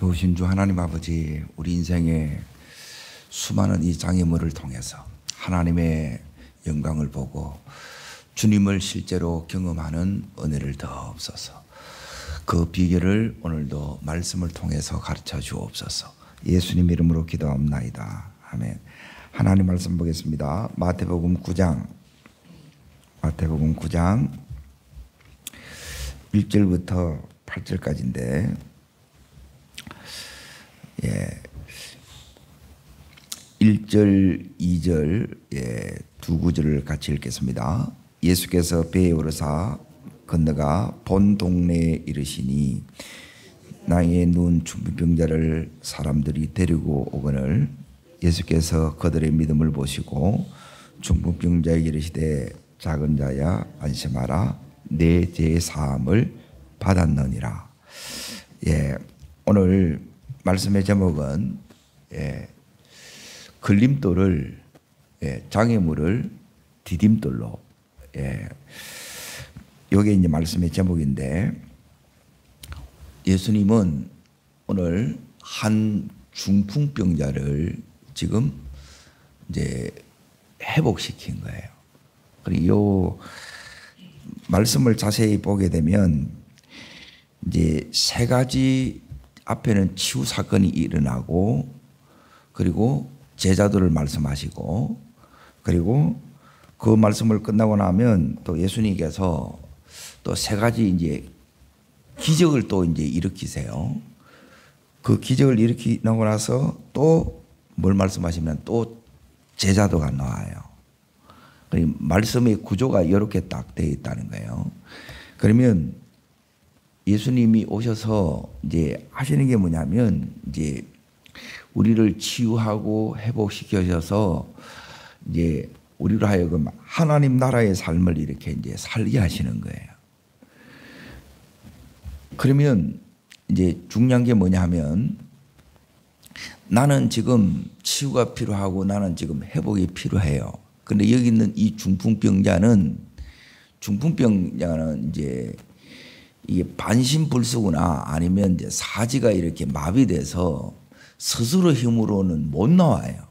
좋으신 주 하나님 아버지, 우리 인생의 수많은 이 장애물을 통해서 하나님의 영광을 보고 주님을 실제로 경험하는 은혜를 더없소서. 그 비결을 오늘도 말씀을 통해서 가르쳐 주옵소서. 예수님 이름으로 기도합나이다. 아멘. 하나님 말씀 보겠습니다. 마태복음 9장 1절부터 8절까지인데, 1절, 2절 두 구절을 같이 읽겠습니다. 예수께서 배에 오르사 건너가 본 동네에 이르시니 나의 눈 중풍병자를 사람들이 데리고 오거늘 예수께서 그들의 믿음을 보시고 중풍병자에게 이르시되 작은 자야 안심하라 내 죄 사함을 받았느니라. 오늘 말씀의 제목은 걸림돌을 장애물을 디딤돌로, 이게 이제 말씀의 제목인데, 예수님은 오늘 한 중풍병자를 지금 이제 회복시킨 거예요. 그리고 이 말씀을 자세히 보게 되면 이제 세 가지 앞에는 치유 사건이 일어나고, 그리고 제자들을 말씀하시고, 그리고 그 말씀을 끝나고 나면 또 예수님께서 또 세 가지 이제 기적을 또 이제 일으키세요. 그 기적을 일으키고 나서 또 뭘 말씀하시면 또 제자도가 나와요. 말씀의 구조가 이렇게 딱 되어 있다는 거예요. 그러면 예수님이 오셔서 이제 하시는 게 뭐냐면, 이제 우리를 치유하고 회복시켜셔서 이제 우리로 하여금 하나님 나라의 삶을 이렇게 이제 살게 하시는 거예요. 그러면 이제 중요한 게 뭐냐면, 나는 지금 치유가 필요하고 나는 지금 회복이 필요해요. 근데 여기 있는 이 중풍병자는 이제 이게 반신불수거나 아니면 이제 사지가 이렇게 마비돼서 스스로 힘으로는 못 나와요.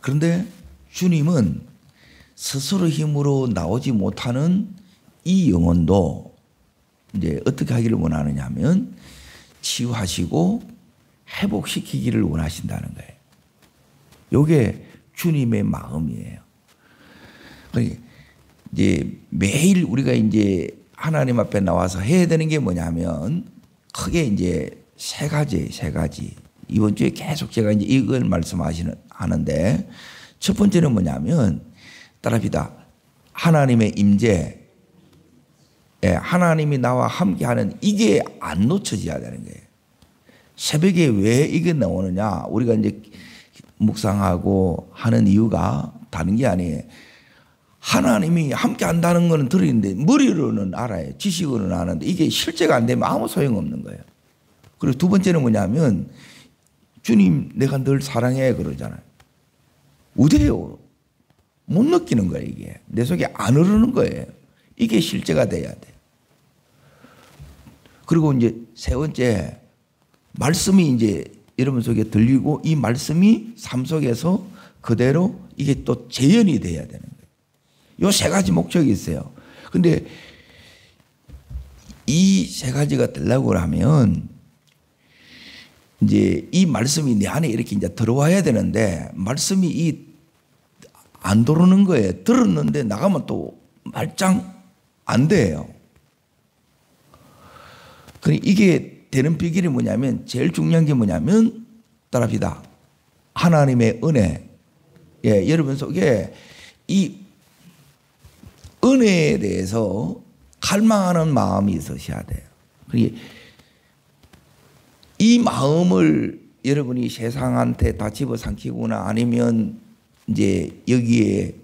그런데 주님은 스스로 힘으로 나오지 못하는 이 영혼도 이제 어떻게 하기를 원하느냐 하면 치유하시고 회복시키기를 원하신다는 거예요. 이게 주님의 마음이에요. 이제 매일 우리가 이제 하나님 앞에 나와서 해야 되는 게 뭐냐면 크게 이제 세 가지. 이번 주에 계속 제가 이제 이걸 하는데, 첫 번째는 뭐냐면 따라합시다. 하나님의 임재, 하나님이 나와 함께하는 이게 안 놓쳐져야 되는 거예요. 새벽에 왜 이게 나오느냐? 우리가 이제 묵상하고 하는 이유가 다른 게 아니에요. 하나님이 함께 한다는 거는 들리는데 머리로는 알아요. 지식으로는 아는데 이게 실제가 안 되면 아무 소용없는 거예요. 그리고 두 번째는 뭐냐면, 주님 내가 늘 사랑해 그러잖아요. 어때요? 못 느끼는 거예요. 이게 내 속에 안 흐르는 거예요. 이게 실제가 돼야 돼요. 그리고 이제 세 번째, 말씀이 이제 여러분 속에 들리고 이 말씀이 삶 속에서 그대로 이게 또 재현이 돼야 되는 거예요. 요 세 가지 목적이 있어요. 근데 이 세 가지가 되려고 하면 이제 이 말씀이 내 안에 이렇게 이제 들어와야 되는데, 말씀이 안 들어오는 거예요. 들었는데 나가면 또 말짱 안 돼요. 이게 되는 비결이 뭐냐면, 제일 중요한 게 뭐냐면 따라합시다. 하나님의 은혜. 여러분 속에 이 은혜에 대해서 갈망하는 마음이 있으셔야 돼요. 이 마음을 여러분이 세상한테 다 집어삼키거나 아니면 이제 여기에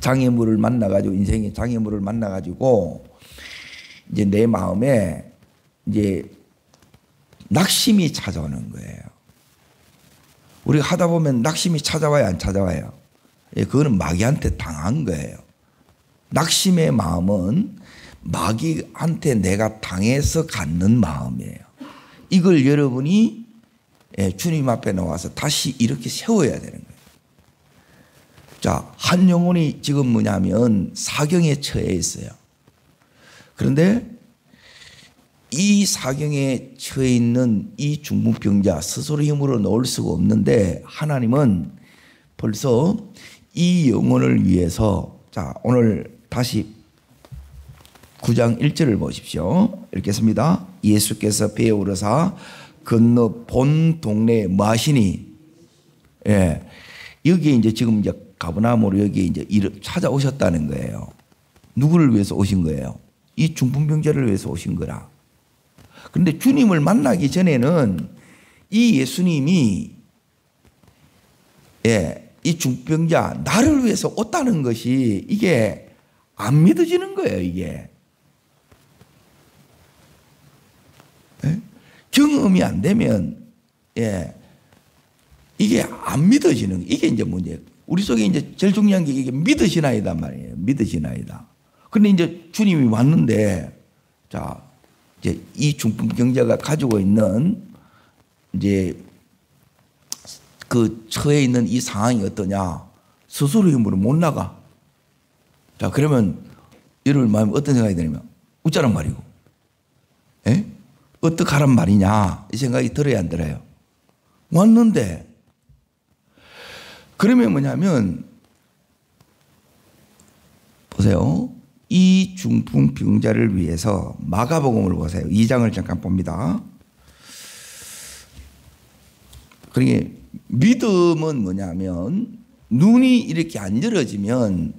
장애물을 만나가지고, 인생의 장애물을 만나가지고 이제 내 마음에 이제 낙심이 찾아오는 거예요. 우리가 하다 보면 낙심이 찾아와요, 안 찾아와요? 그거는 마귀한테 당한 거예요. 낙심의 마음은 마귀한테 내가 당해서 갖는 마음이에요. 이걸 여러분이 주님 앞에 나와서 다시 이렇게 세워야 되는 거예요. 자, 한 영혼이 지금 뭐냐면 사경에 처해 있어요. 그런데 이 사경에 처해 있는 이 중풍병자 스스로 힘으로 놓을 수가 없는데 하나님은 벌써 이 영혼을 위해서, 자, 오늘 다시 9장 1절을 보십시오. 읽겠습니다. 예수께서 배에 오르사 건너 본 동네에 마시니, 예, 여기에 이제 지금 이제 가버나움으로 여기 이제 찾아오셨다는 거예요. 누구를 위해서 오신 거예요? 이 중풍병자를 위해서 오신 거라. 그런데 주님을 만나기 전에는 이 예수님이, 예, 이 중풍병자 나를 위해서 왔다는 것이 이게 안 믿어지는 거예요. 이게 경험이 안 되면, 예, 이게 안 믿어지는, 이게 이제 문제예요. 우리 속에 이제 제일 중요한 게 이게 믿으시나이다 말이에요. 믿으시나이다. 근데 이제 주님이 왔는데, 자, 이제 이 중풍병자가 가지고 있는 이제 그 처해 있는 이 상황이 어떠냐? 스스로 힘으로 못 나가. 자, 그러면 여러분 마음에 어떤 생각이 드냐면, 웃자란 말이고, 예? 어떡하란 말이냐? 이 생각이 들어야 안 들어요? 왔는데, 그러면 뭐냐면, 보세요. 이 중풍병자를 위해서 마가복음을 보세요. 2장을 잠깐 봅니다. 그러니까 믿음은 뭐냐면, 눈이 이렇게 안 열어지면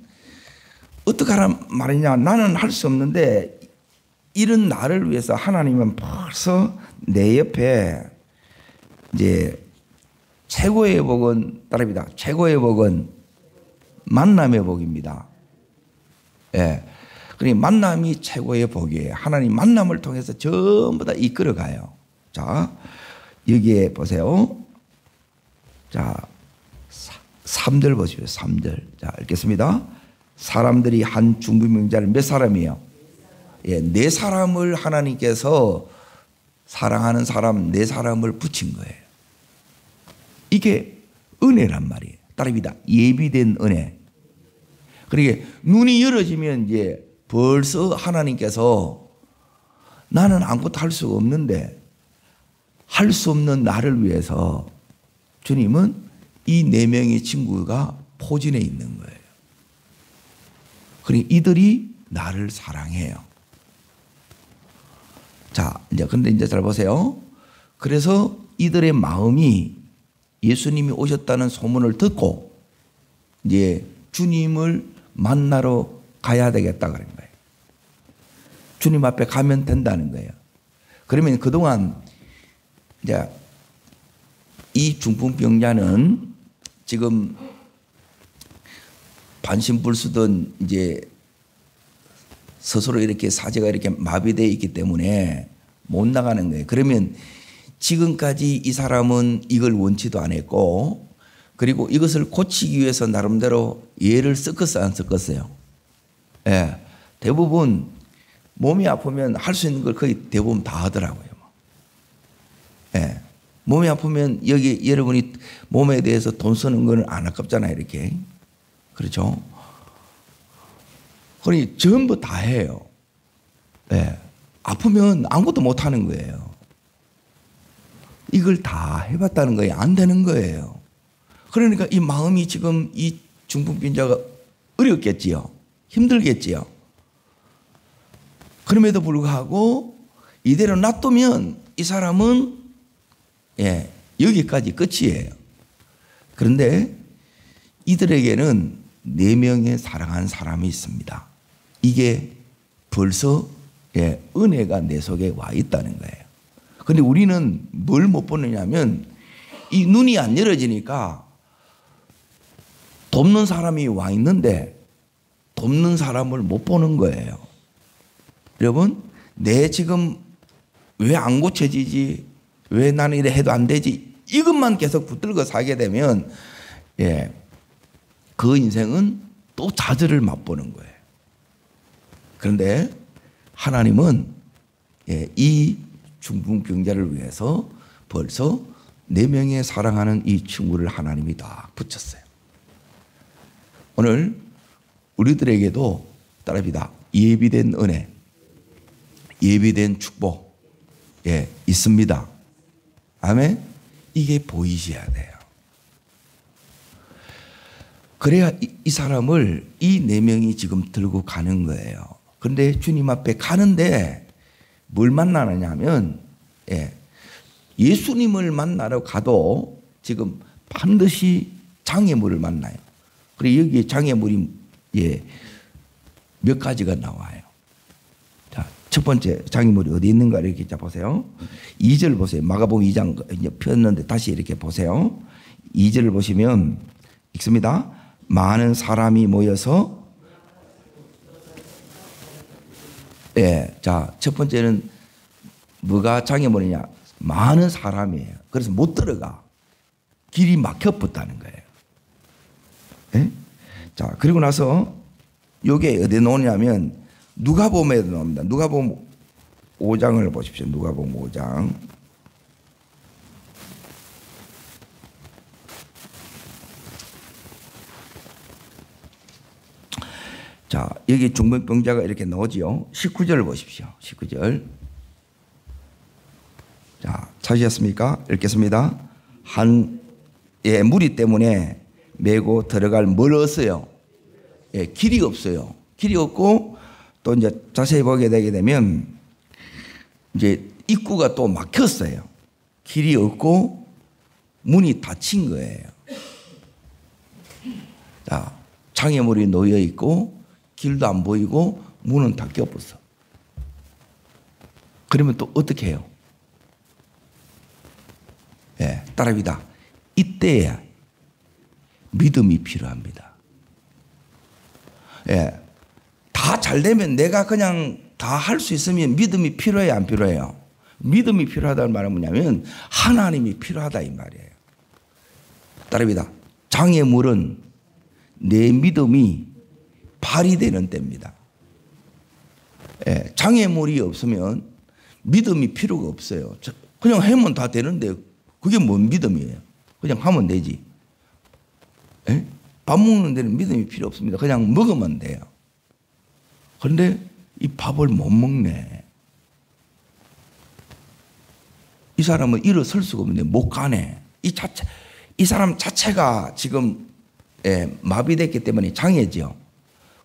어떡하란 말이냐? 나는 할 수 없는데 이런 나를 위해서 하나님은 벌써 내 옆에 이제 최고의 복은 따릅니다. 최고의 복은 만남의 복입니다. 예. 그러니 만남이 최고의 복이에요. 하나님 만남을 통해서 전부 다 이끌어가요. 자, 여기에 보세요. 자, 3절 보시죠. 3절. 자, 읽겠습니다. 사람들이 한 중풍병자를 몇 사람이에요? 예, 네 사람을 하나님께서 사랑하는 사람 네 사람을 붙인 거예요. 이게 은혜란 말이에요. 따릅니다. 예비된 은혜. 그러니까 눈이 열어지면 이제 벌써 하나님께서 나는 아무것도 할 수가 없는데 할 수 없는 나를 위해서 주님은 이 네 명의 친구가 포진해 있는 거예요. 그러니까 이들이 나를 사랑해요. 자, 이제 근데 이제 잘 보세요. 그래서 이들의 마음이 예수님이 오셨다는 소문을 듣고 이제 주님을 만나러 가야 되겠다 그런 거예요. 주님 앞에 가면 된다는 거예요. 그러면 그동안 이제 이 중풍병자는 지금 반신불수든 이제 스스로 이렇게 사지가 이렇게 마비되어 있기 때문에 못 나가는 거예요. 그러면 지금까지 이 사람은 이걸 원치도 안 했고, 그리고 이것을 고치기 위해서 나름대로 예를 섞었어요, 안 섞었어요? 예. 대부분 몸이 아프면 할 수 있는 걸 거의 대부분 다 하더라고요. 예. 몸이 아프면 여기 여러분이 몸에 대해서 돈 쓰는 건 안 아깝잖아요, 이렇게. 그렇죠? 그러니 전부 다 해요. 예. 아프면 아무것도 못 하는 거예요. 이걸 다 해봤다는 거예요. 안 되는 거예요. 그러니까 이 마음이 지금 이 중풍병자가 어렵겠지요. 힘들겠지요. 그럼에도 불구하고 이대로 놔두면 이 사람은, 예, 여기까지 끝이에요. 그런데 이들에게는 4명의 사랑한 사람이 있습니다. 이게 벌써, 예, 은혜가 내 속에 와 있다는 거예요. 그런데 우리는 뭘 못 보느냐면 이 눈이 안 열어지니까 돕는 사람이 와 있는데 돕는 사람을 못 보는 거예요. 여러분, 내 지금 왜 안 고쳐지지? 왜 나는 이래 해도 안 되지? 이것만 계속 붙들고 살게 되면, 예, 그 인생은 또 좌절을 맛보는 거예요. 그런데 하나님은 이 중풍병자를 위해서 벌써 4명의 사랑하는 이 친구를 하나님이 다 붙였어요. 오늘 우리들에게도 따라합니다. 예비된 은혜, 예비된 축복 있습니다. 아멘. 이게 보이셔야 돼요. 그래야 이 사람을 이 4명이 지금 들고 가는 거예요. 그런데 주님 앞에 가는데 뭘 만나느냐 하면 예수님을 만나러 가도 지금 반드시 장애물을 만나요. 그리고 여기에 장애물이 몇 가지가 나와요. 자, 첫 번째 장애물이 어디 있는가 이렇게 보세요. 2절 보세요. 마가복음 2장 이제 폈는데 다시 이렇게 보세요. 2절을 보시면 읽습니다. 많은 사람이 모여서 자, 첫 번째는 뭐가 장애물이냐? 많은 사람이에요. 그래서 못 들어가. 길이 막혀붙다는 거예요. 자, 그리고 나서 요게 어디에 나오냐면 누가복음에도 나옵니다. 누가복음 5장을 보십시오. 누가복음 5장. 자, 여기 중풍병자가 이렇게 나오지요. 19절을 보십시오. 19절. 자, 찾으셨습니까? 읽겠습니다. 무리 때문에 메고 들어갈 멀었어요. 길이 없어요. 길이 없고 또 이제 자세히 보게 되게 되면 이제 입구가 또 막혔어요. 길이 없고 문이 닫힌 거예요. 자, 장애물이 놓여 있고 길도 안 보이고 문은 닫혀버렸어. 그러면 또 어떻게 해요? 따라합니다. 이때야 믿음이 필요합니다. 다 잘 되면 내가 그냥 다 할 수 있으면 믿음이 필요해요, 안 필요해요? 믿음이 필요하다는 말은 뭐냐면 하나님이 필요하다 이 말이에요. 따라합니다. 장애물은 내 믿음이 발휘되는 때입니다. 장애물이 없으면 믿음이 필요가 없어요. 그냥 하면 다 되는데 그게 뭔 믿음이에요? 그냥 하면 되지. 밥 먹는 데는 믿음이 필요 없습니다. 그냥 먹으면 돼요. 그런데 이 밥을 못 먹네. 이 사람은 일어설 수가 없는데 못 가네. 이 사람 자체가 지금 마비됐기 때문에 장애죠.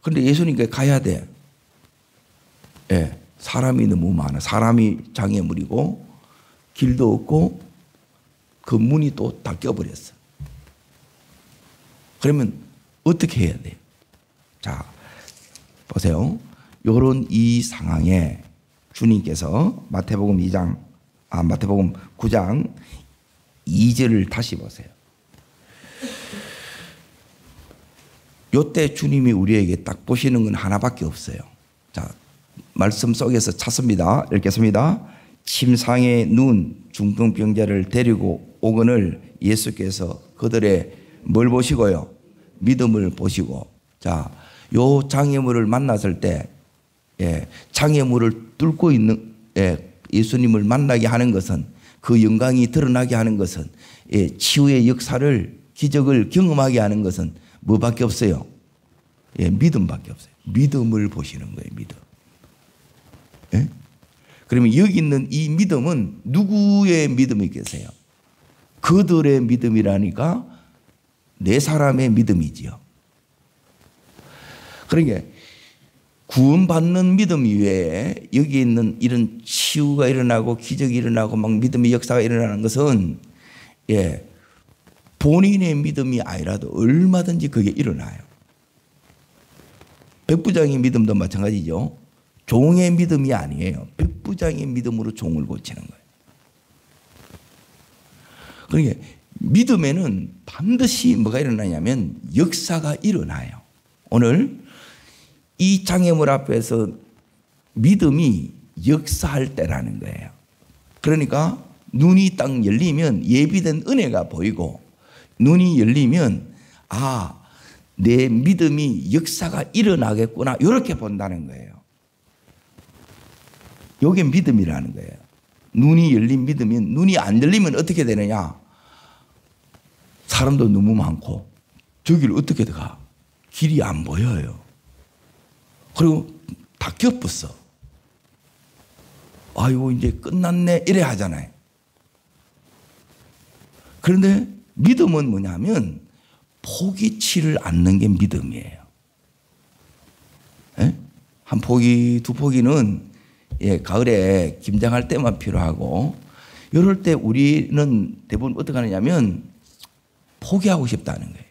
그런데 예수님께 가야 돼. 사람이 너무 많아. 사람이 장애물이고 길도 없고 그 문이 또 닫혀버렸어. 그러면 어떻게 해야 돼요? 자, 보세요. 요런 이 상황에 주님께서 마태복음 9장 2절을 다시 보세요. 요때 주님이 우리에게 딱 보시는 건 하나밖에 없어요. 자, 말씀 속에서 찾습니다. 읽겠습니다. 침상에 누운 중풍병자를 데리고 오거늘 예수께서 그들의 뭘 보시고요? 믿음을 보시고. 자, 요 장애물을 만났을 때 장애물을 뚫고 있는 예수님을 만나게 하는 것은, 그 영광이 드러나게 하는 것은, 치유의 역사를, 기적을 경험하게 하는 것은 뭐밖에 없어요? 믿음밖에 없어요. 믿음을 보시는 거예요. 믿음. 그러면 여기 있는 이 믿음은 누구의 믿음이겠어요? 그들의 믿음이라니까 네 사람의 믿음이지요. 그러니까 구원받는 믿음 이외에 여기 있는 이런 치유가 일어나고 기적이 일어나고 막 믿음의 역사가 일어나는 것은 본인의 믿음이 아니라도 얼마든지 그게 일어나요. 백부장의 믿음도 마찬가지죠. 종의 믿음이 아니에요. 백부장의 믿음으로 종을 고치는 거예요. 그러니까 믿음에는 반드시 뭐가 일어나냐면 역사가 일어나요. 오늘 이 장애물 앞에서 믿음이 역사할 때라는 거예요. 그러니까 눈이 딱 열리면 예비된 은혜가 보이고, 눈이 열리면 내 믿음이 역사가 일어나겠구나 이렇게 본다는 거예요. 이게 믿음이라는 거예요. 눈이 열린 믿음이, 눈이 안 열리면 어떻게 되느냐? 사람도 너무 많고 저기를 어떻게 가? 길이 안 보여요. 그리고 다 겹었어. 아이고 이제 끝났네 이래 하잖아요. 그런데 믿음은 뭐냐면 포기치를 않는 게 믿음이에요. 예? 한 포기 두 포기는 가을에 김장할 때만 필요하고 이럴 때 우리는 대부분 어떻게 하느냐면 포기하고 싶다는 거예요.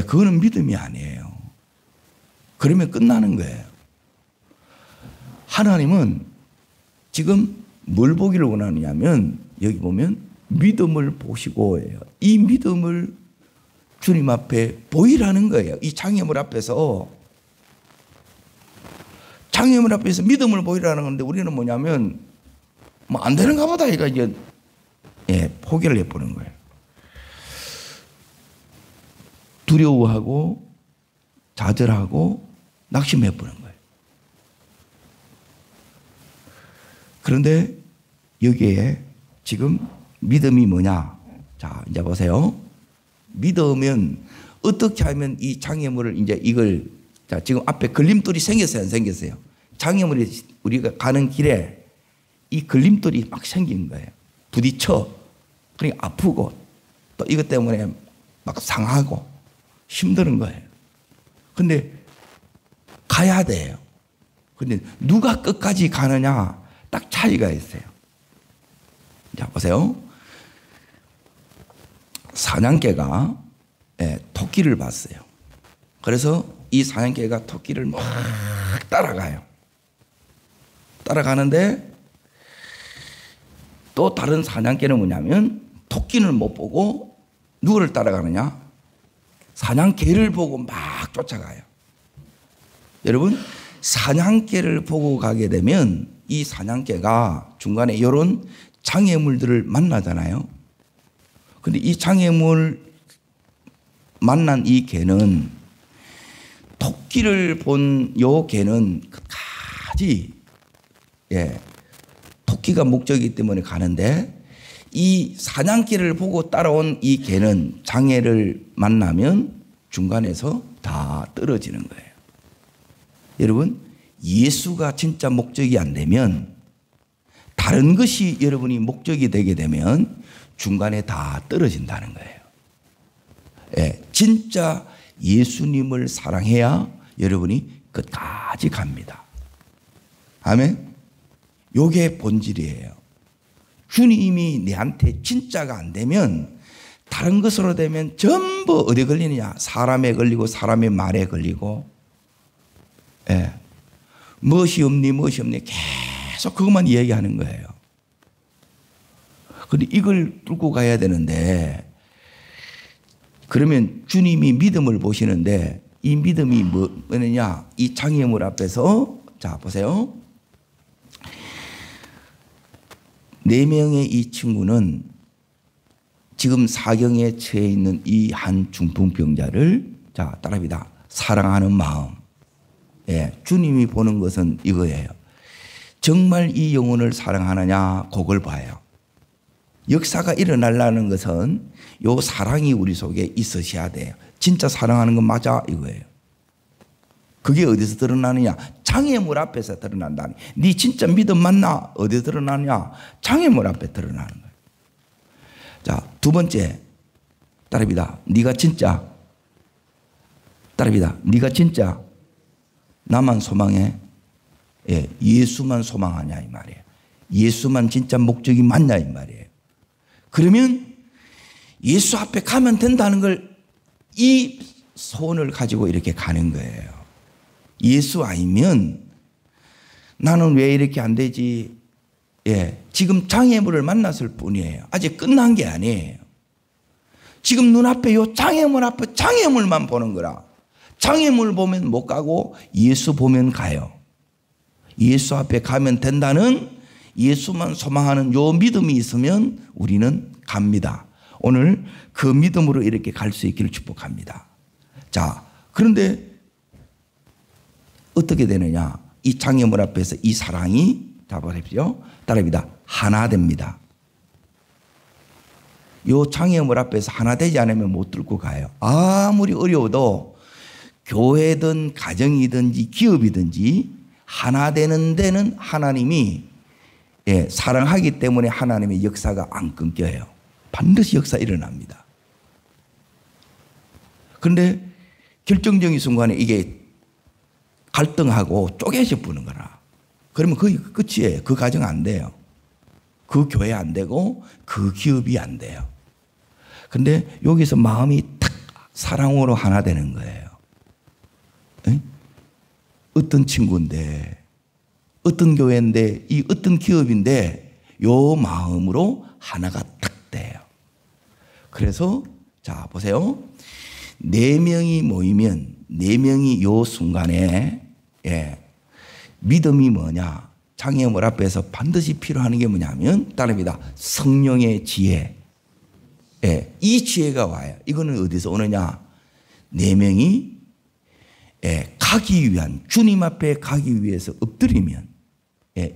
그거는 믿음이 아니에요. 그러면 끝나는 거예요. 하나님은 지금 뭘 보기를 원하느냐면 여기 보면 믿음을 보시고예요. 이 믿음을 주님 앞에 보이라는 거예요. 이 장애물 앞에서 믿음을 보이라는 건데 우리는 뭐냐면 뭐 안 되는가 보다 이거 이제 포기를 해보는 거예요. 두려워하고 좌절하고 낙심해보는 거예요. 그런데 여기에 지금 믿음이 뭐냐? 자, 이제 보세요. 믿으면 어떻게 하면 이 장애물을 이제 이걸 자, 지금 앞에 걸림돌이 생겼어요, 안 생겼어요? 장애물이 우리가 가는 길에 이 걸림돌이 막 생긴 거예요. 부딪혀. 그러니까 아프고 또 이것 때문에 막 상하고 힘드는 거예요. 근데 가야 돼요. 근데 누가 끝까지 가느냐 딱 차이가 있어요. 자, 보세요. 사냥개가 토끼를 봤어요. 그래서 이 사냥개가 토끼를 막 따라가요. 따라가는데 또 다른 사냥개는 뭐냐면 토끼는 못 보고 누구를 따라가느냐? 사냥개를 보고 막 쫓아가요. 여러분, 사냥개를 보고 가게 되면 이 사냥개가 중간에 이런 장애물들을 만나잖아요. 근데 이 장애물 만난 이 개는 토끼를 본 요 개는 끝까지 토끼가 목적이기 때문에 가는데 이 사냥개를 보고 따라온 이 개는 장애를 만나면 중간에서 다 떨어지는 거예요. 여러분, 예수가 진짜 목적이 안 되면 다른 것이 여러분이 목적이 되게 되면 중간에 다 떨어진다는 거예요. 진짜 예수님을 사랑해야 여러분이 끝까지 갑니다. 아멘? 요게 본질이에요. 주님이 내한테 진짜가 안 되면 다른 것으로 되면 전부 어디에 걸리느냐? 사람에 걸리고 사람의 말에 걸리고 무엇이 없니 계속 그것만 이야기하는 거예요. 그런데 이걸 뚫고 가야 되는데 그러면 주님이 믿음을 보시는데 이 믿음이 뭐냐? 이 장애물 앞에서 자 보세요. 4명의 이 친구는 지금 사경에 처해 있는 이 한 중풍병자를 자 따라합니다. 사랑하는 마음. 주님이 보는 것은 이거예요. 정말 이 영혼을 사랑하느냐 그걸 봐요. 역사가 일어나려는 것은 요 사랑이 우리 속에 있으셔야 돼요. 진짜 사랑하는 건 맞아 이거예요. 그게 어디서 드러나느냐? 장애물 앞에서 드러난다. 네 진짜 믿음 맞나? 어디서 드러나느냐? 장애물 앞에 드러나는 거예요. 자, 두 번째 따라합니다. 네가 진짜 따라합니다. 네가 진짜 나만 소망해? 예수만 소망하냐 이 말이에요. 예수만 진짜 목적이 맞냐 이 말이에요. 그러면 예수 앞에 가면 된다는 걸 이 소원을 가지고 이렇게 가는 거예요. 예수 아니면 나는 왜 이렇게 안 되지? 지금 장애물을 만났을 뿐이에요. 아직 끝난 게 아니에요. 지금 눈앞에 요 장애물 앞에 장애물만 보는 거라. 장애물 보면 못 가고 예수 보면 가요. 예수 앞에 가면 된다는 예수만 소망하는 요 믿음이 있으면 우리는 갑니다. 오늘 그 믿음으로 이렇게 갈 수 있기를 축복합니다. 자, 그런데 어떻게 되느냐? 이 장애물 앞에서 이 사랑이 자 보십시오. 따라합니다. 하나 됩니다. 요 장애물 앞에서 하나 되지 않으면 못 뚫고 가요. 아무리 어려워도 교회든 가정이든지 기업이든지 하나 되는 데는 하나님이 사랑하기 때문에 하나님의 역사가 안 끊겨요. 반드시 역사 일어납니다. 그런데 결정적인 순간에 이게 갈등하고 쪼개져 부는 거라. 그러면 거의 끝이에요. 그 가정 안 돼요. 그 교회 안 되고 그 기업이 안 돼요. 그런데 여기서 마음이 탁 사랑으로 하나 되는 거예요. 에? 어떤 친구인데, 어떤 교회인데, 이 어떤 기업인데 요 마음으로 하나가 탁 돼요. 그래서 자 보세요. 4명이 모이면 4명이 요 순간에 믿음이 뭐냐? 장애물 앞에서 반드시 필요한 게 뭐냐면 따릅니다. 성령의 지혜. 이 지혜가 와요. 이거는 어디서 오느냐? 4명이 가기 위한, 주님 앞에 가기 위해서 엎드리면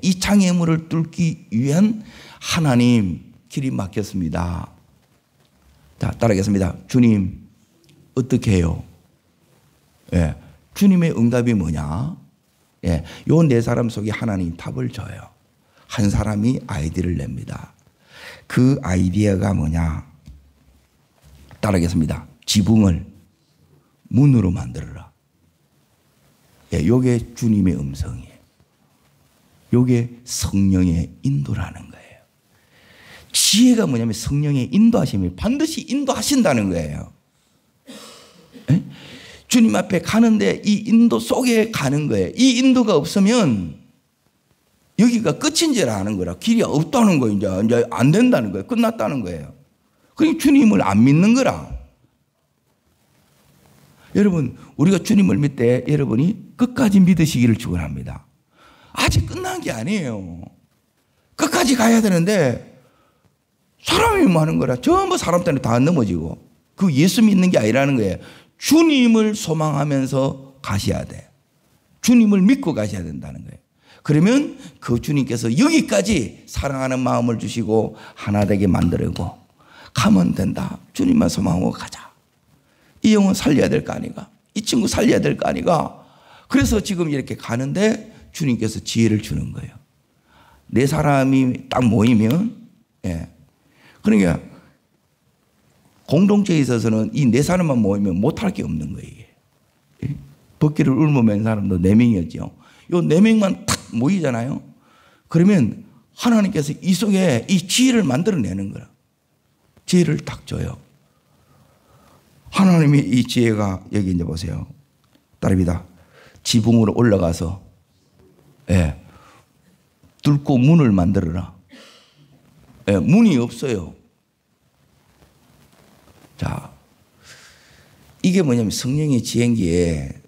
이 장애물을 뚫기 위한 하나님 길이 막혔습니다. 자, 따라하겠습니다. 주님 어떻게 해요? 주님의 응답이 뭐냐? 요 4사람 속에 하나님 답을 줘요. 한 사람이 아이디어를 냅니다. 그 아이디어가 뭐냐? 따라하겠습니다. 지붕을 문으로 만들어라. 요게 주님의 음성이에요. 요게 성령의 인도라는 거예요. 지혜가 뭐냐면 성령의 인도하심이 반드시 인도하신다는 거예요. 주님 앞에 가는데 이 인도 속에 가는 거예요. 이 인도가 없으면 여기가 끝인 줄 아는 거라. 길이 없다는 거예요. 이제 안 된다는 거예요. 끝났다는 거예요. 그러니까 주님을 안 믿는 거라. 여러분, 우리가 주님을 믿을 때 여러분이 끝까지 믿으시기를 축원합니다. 아직 끝난 게 아니에요. 끝까지 가야 되는데 사람이 많은 거라. 전부 사람 때문에 다 넘어지고 그 예수 믿는 게 아니라는 거예요. 주님을 소망하면서 가셔야 돼. 주님을 믿고 가셔야 된다는 거예요. 그러면 그 주님께서 여기까지 사랑하는 마음을 주시고 하나 되게 만들고 가면 된다. 주님만 소망하고 가자. 이 영혼 살려야 될 거 아니가? 이 친구 살려야 될 거 아니가? 그래서 지금 이렇게 가는데 주님께서 지혜를 주는 거예요. 4사람이 딱 모이면 그러니까 공동체에 있어서는 이 4사람만 모이면 못할 게 없는 거예요. 벗기를 울무맨 사람도 4명이었죠. 요 4명만 탁 모이잖아요. 그러면 하나님께서 이 속에 이 지혜를 만들어내는 거라. 지혜를 딱 줘요. 하나님이 이 지혜가 여기 이제 보세요. 따릅니다. 지붕으로 올라가서 뚫고 문을 만들어라. 문이 없어요. 자, 이게 뭐냐면 성령의 지혜기에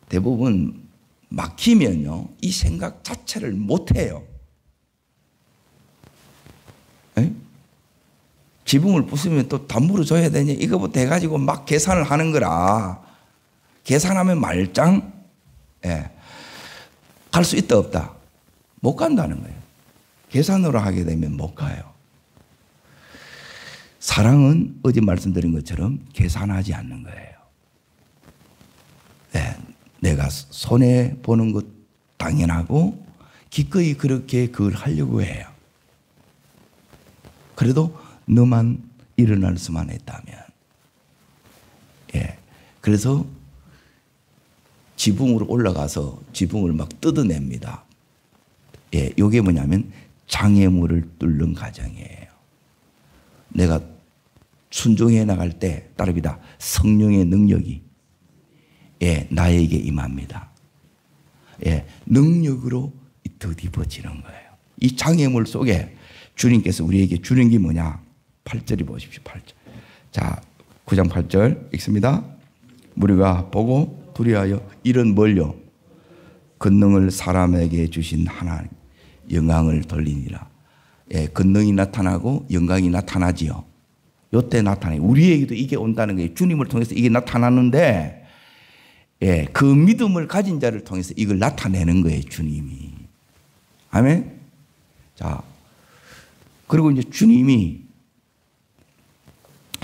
대부분 막히면요, 이 생각 자체를 못해요. 지붕을 부수면 또 담보로 줘야 되냐, 이거부터 해가지고 막 계산을 하는 거라. 계산하면 말짱, 갈 수 있다, 없다? 못 간다는 거예요. 계산으로 하게 되면 못 가요. 사랑은 어제 말씀드린 것처럼 계산하지 않는 거예요. 내가 손해보는 것 당연하고 기꺼이 그렇게 그걸 하려고 해요. 그래도 너만 일어날 수만 있다면. 그래서 지붕으로 올라가서 지붕을 막 뜯어냅니다. 이게 뭐냐면 장애물을 뚫는 과정이에요. 내가 순종해 나갈 때 따릅니다. 성령의 능력이 나에게 임합니다. 능력으로 더딥어지는 거예요. 이 장애물 속에 주님께서 우리에게 주는 게 뭐냐? 8절이 보십시오. 8절. 자, 9장 8절 읽습니다. 우리가 보고 두려워하여 이런 뭘요? 권능을 사람에게 주신 하나님 영광을 돌리니라. 권능이 나타나고 영광이 나타나지요. 요때 나타나요. 우리에게도 이게 온다는 거예요. 주님을 통해서 이게 나타나는데 예, 그 믿음을 가진 자를 통해서 이걸 나타내는 거예요, 주님이. 아멘? 자, 그리고 이제 주님이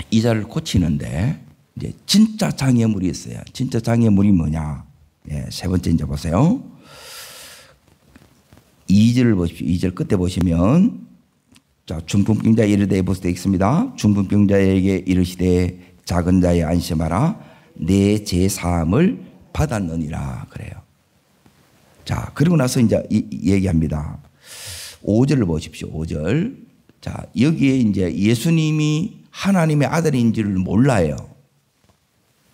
이 자를 고치는데 이제 진짜 장애물이 있어요. 진짜 장애물이 뭐냐? 예, 세 번째 이제 보세요. 2절을 보십시오. 2절 끝에 보시면 자, 중풍병자에 이르되 보시되 있습니다. 중풍병자에게 이르시되 작은 자에 안심하라. 내 죄 사함을 받았느니라 그래요. 자, 그리고 나서 이제 얘기합니다. 5절을 보십시오. 5절. 자, 여기에 이제 예수님이 하나님의 아들인 줄 몰라요.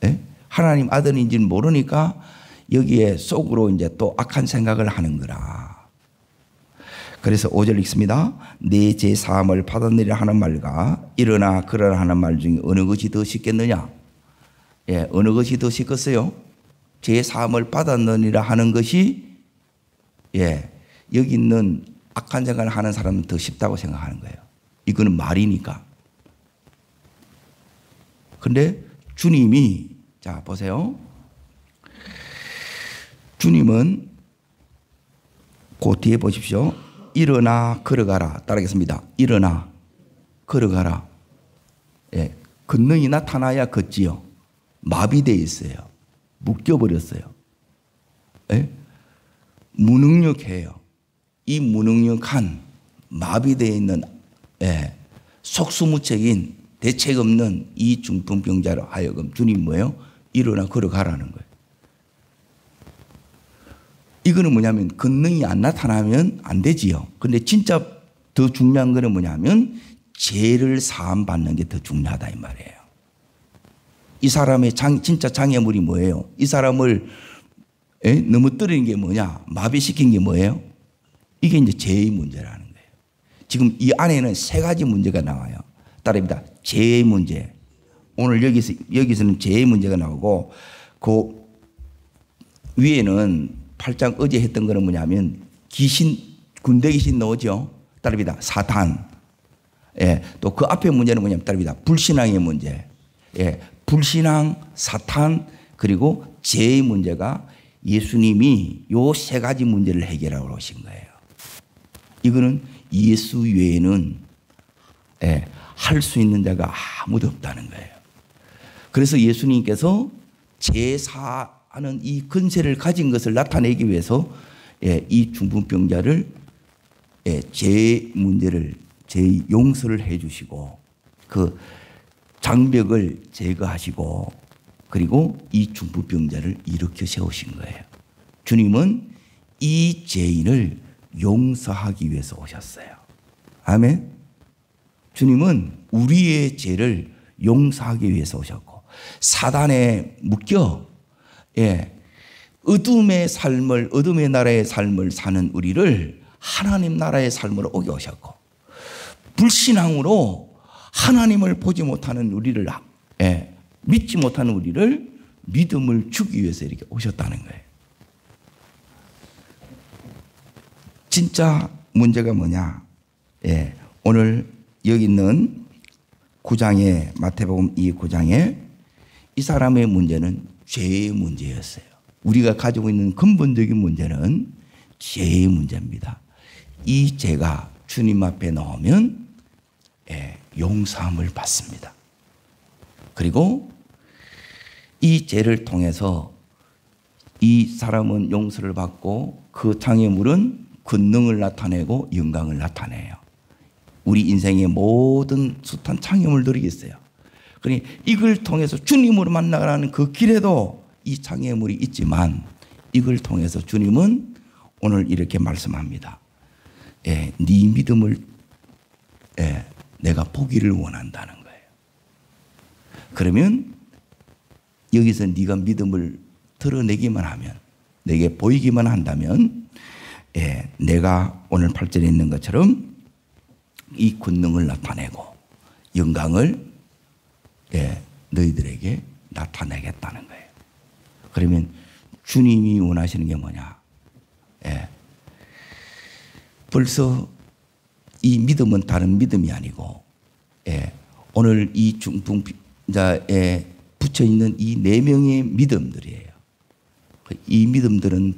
네? 하나님 아들인 줄 모르니까 여기에 속으로 이제 또 악한 생각을 하는 거라. 그래서 5절 읽습니다. 내 죄 사함을 받았느니라 하는 말과 일어나 그러라 하는 말 중에 어느 것이 더 쉽겠느냐? 예, 어느 것이 더 쉽겠어요? 죄 사함을 받았느니라 하는 것이 예, 여기 있는 악한 생각을 하는 사람은 더 쉽다고 생각하는 거예요. 이거는 말이니까. 근데 주님이 자 보세요. 주님은 그 뒤에 보십시오. 일어나 걸어가라. 따르겠습니다. 일어나 걸어가라. 예, 권능이 나타나야 걷지요. 마비되어 있어요. 묶여버렸어요. 예? 무능력해요. 이 무능력한 마비되어 있는 예, 속수무책인 대책 없는 이 중풍병자로 하여금 주님 뭐예요? 일어나 걸어가라는 거예요. 이거는 뭐냐면 권능이 안 나타나면 안 되지요. 근데 진짜 더 중요한 거는 뭐냐면 죄를 사함 받는 게 더 중요하다 이 말이에요. 이 사람의 진짜 장애물이 뭐예요? 이 사람을 넘어뜨리는 게 뭐냐? 마비시킨 게 뭐예요? 이게 이제 죄의 문제라는 거예요. 지금 이 안에는 세 가지 문제가 나와요. 따릅니다. 죄의 문제. 오늘 여기서는 죄의 문제가 나오고 그 위에는 8장 어제 했던 거는 뭐냐면 귀신, 군대 귀신 나오죠. 따릅니다. 사탄. 예, 또 그 앞에 문제는 뭐냐면 따릅니다. 불신앙의 문제. 예, 불신앙, 사탄, 그리고 죄의 문제가 예수님이 요 세 가지 문제를 해결하러 오신 거예요. 이거는 예수 외에는 예, 할 수 있는 자가 아무도 없다는 거예요. 그래서 예수님께서 제사하는 이 근세를 가진 것을 나타내기 위해서 예, 이 중풍병자를 예, 죄 문제를 죄 용서를 해 주시고 그 장벽을 제거하시고 그리고 이 중풍병자를 일으켜 세우신 거예요. 주님은 이 죄인을 용서하기 위해서 오셨어요. 아멘. 주님은 우리의 죄를 용서하기 위해서 오셨고 사단에 묶여 예, 어둠의 삶을 어둠의 나라의 삶을 사는 우리를 하나님 나라의 삶으로 오게 오셨고 불신앙으로 하나님을 보지 못하는 우리를 예, 믿지 못하는 우리를 믿음을 주기 위해서 이렇게 오셨다는 거예요. 진짜 문제가 뭐냐? 예, 오늘 여기 있는 9장에 마태복음 이 9장에 이 사람의 문제는 죄의 문제였어요. 우리가 가지고 있는 근본적인 문제는 죄의 문제입니다. 이 죄가 주님 앞에 나오면 예, 용서함을 받습니다. 그리고 이 죄를 통해서 이 사람은 용서를 받고 그 장애물은 권능을 나타내고 영광을 나타내요. 우리 인생의 모든 숱한 장애물들이 있어요. 그러니 이걸 통해서 주님으로 만나가는 그 길에도 이 장애물이 있지만 이걸 통해서 주님은 오늘 이렇게 말씀합니다. 예, 네 믿음을 예, 내가 보기를 원한다는 거예요. 그러면 여기서 네가 믿음을 드러내기만 하면 내게 보이기만 한다면 예, 내가 오늘 8절에 있는 것처럼 이 권능을 나타내고 영광을 예, 너희들에게 나타내겠다는 거예요. 그러면 주님이 원하시는 게 뭐냐? 예, 벌써 이 믿음은 다른 믿음이 아니고 예, 오늘 이 중풍자에 붙여 있는 이 4명의 믿음들이에요. 이 믿음들은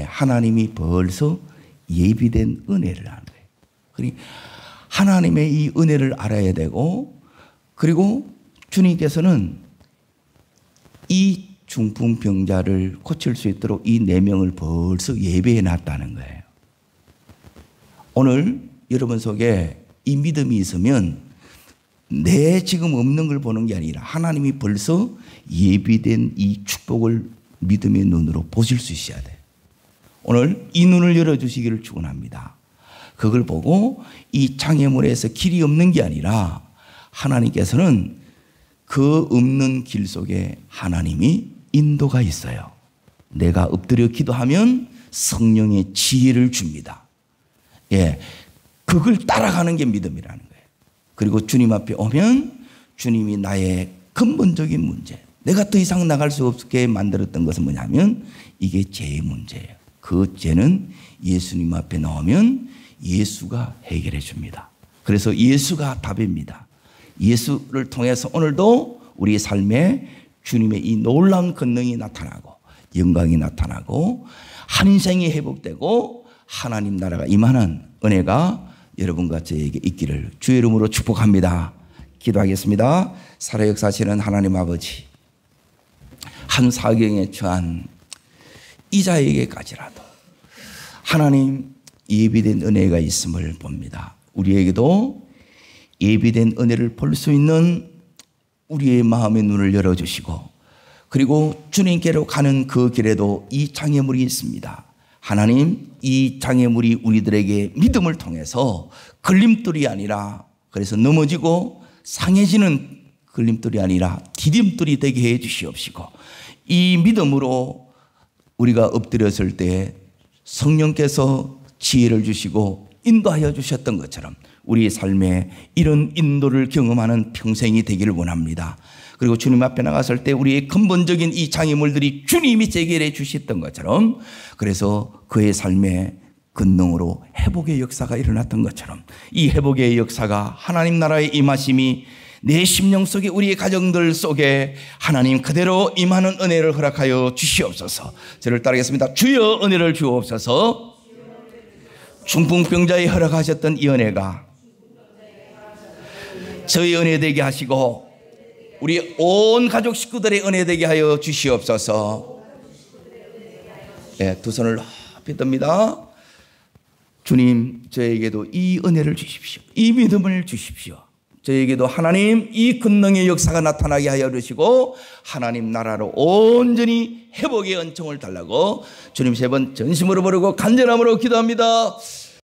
하나님이 벌써 예비된 은혜를 하는 거예요. 그러니 하나님의 이 은혜를 알아야 되고, 그리고 주님께서는 이 중풍병자를 고칠 수 있도록 이 4명을 벌써 예배해 놨다는 거예요. 오늘 여러분 속에 이 믿음이 있으면 내 지금 없는 걸 보는 게 아니라 하나님이 벌써 예비된 이 축복을 믿음의 눈으로 보실 수 있어야 돼요. 오늘 이 눈을 열어주시기를 축원합니다. 그걸 보고 이 장애물에서 길이 없는 게 아니라 하나님께서는 그 없는 길 속에 하나님이 인도가 있어요. 내가 엎드려 기도하면 성령의 지혜를 줍니다. 그걸 따라가는 게 믿음이라는 거예요. 그리고 주님 앞에 오면 주님이 나의 근본적인 문제, 내가 더 이상 나갈 수 없게 만들었던 것은 뭐냐면 이게 죄의 문제예요. 그 죄는 예수님 앞에 나오면 예수가 해결해 줍니다. 그래서 예수가 답입니다. 예수를 통해서 오늘도 우리의 삶에 주님의 이 놀라운 권능이 나타나고 영광이 나타나고 한 인생이 회복되고 하나님 나라가 임하는 은혜가 여러분과 저에게 있기를 주의 이름으로 축복합니다. 기도하겠습니다. 살아 역사하시는 하나님 아버지, 한 사경에 처한 이자에게까지라도 하나님 예비된 은혜가 있음을 봅니다. 우리에게도 예비된 은혜를 볼 수 있는 우리의 마음의 눈을 열어주시고, 그리고 주님께로 가는 그 길에도 이 장애물이 있습니다. 하나님, 이 장애물이 우리들에게 믿음을 통해서 걸림돌이 아니라, 그래서 넘어지고 상해지는 걸림돌이 아니라 디딤돌이 되게 해 주시옵시고, 이 믿음으로 우리가 엎드렸을 때 성령께서 지혜를 주시고 인도하여 주셨던 것처럼 우리의 삶에 이런 인도를 경험하는 평생이 되기를 원합니다. 그리고 주님 앞에 나갔을 때 우리의 근본적인 이 장애물들이 주님이 해결해 주셨던 것처럼, 그래서 그의 삶에 권능으로 회복의 역사가 일어났던 것처럼 이 회복의 역사가 하나님 나라의 임하심이 내 심령 속에 우리의 가정들 속에 하나님 그대로 임하는 은혜를 허락하여 주시옵소서. 저를 따르겠습니다. 주여 은혜를 주옵소서. 중풍병자에 허락하셨던 이 은혜가 저희 은혜 되게 하시고 우리 온 가족 식구들의 은혜 되게 하여 주시옵소서. 두 손을 높이 듭니다. 주님, 저에게도 이 은혜를 주십시오. 이 믿음을 주십시오. 저에게도 하나님 이 권능의 역사가 나타나게 하여 주시고 하나님 나라로 온전히 회복의 은총을 달라고 주님 3번 전심으로 부르고 간절함으로 기도합니다.